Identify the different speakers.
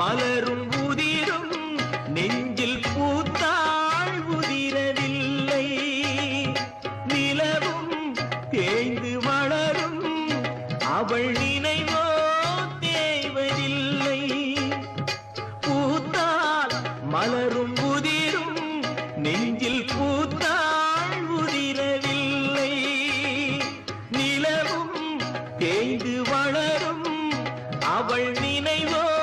Speaker 1: மலரும் உதிரும் நெஞ்சில் பூத்தாள் உதிரவில்லை. நிலவும் தேய்ந்து வளரும் அவள் நினைவோ தேய்வதில்லை. பூத்தால் மலரும் உதிரும் நெஞ்சில் பூத்தாள் உதிரவில்லை. நிலவும் தேய்ந்து வளரும் அவள் நினைவோ